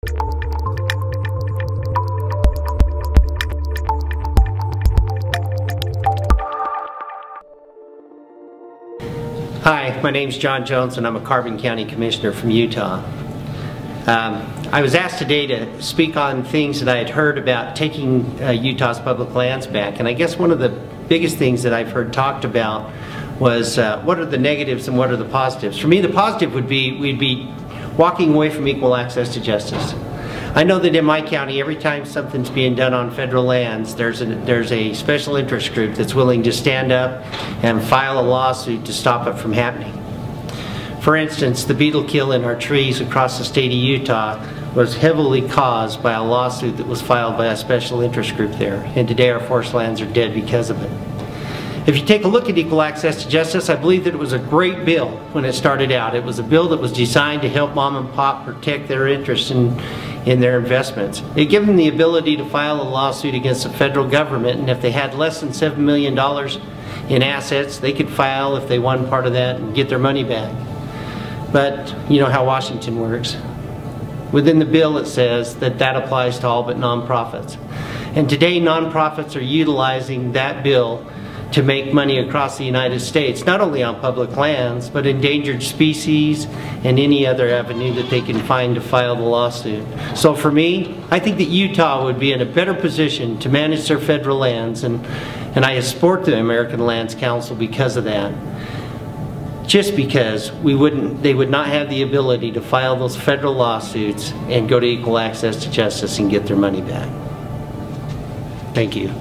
Hi, my name's John Jones and I'm a Carbon County Commissioner from Utah. I was asked today to speak on things that I had heard about taking Utah's public lands back, and I guess one of the biggest things that I've heard talked about was what are the negatives and what are the positives. For me, the positive would be we'd be walking away from equal access to justice. I know that in my county, every time something's being done on federal lands, there's a special interest group that's willing to stand up and file a lawsuit to stop it from happening. For instance, the beetle kill in our trees across the state of Utah was heavily caused by a lawsuit that was filed by a special interest group there, and today our forest lands are dead because of it. If you take a look at equal access to justice, I believe that it was a great bill when it started out. It was a bill that was designed to help mom and pop protect their interests in their investments. It gave them the ability to file a lawsuit against the federal government, and if they had less than $7 million in assets, they could file if they won part of that and get their money back. But you know how Washington works. Within the bill it says that that applies to all but nonprofits. And today nonprofits are utilizing that bill to make money across the United States, not only on public lands, but endangered species and any other avenue that they can find to file the lawsuit. So for me, I think that Utah would be in a better position to manage their federal lands, and I support the American Lands Council because of that. Just because they would not have the ability to file those federal lawsuits and go to equal access to justice and get their money back. Thank you.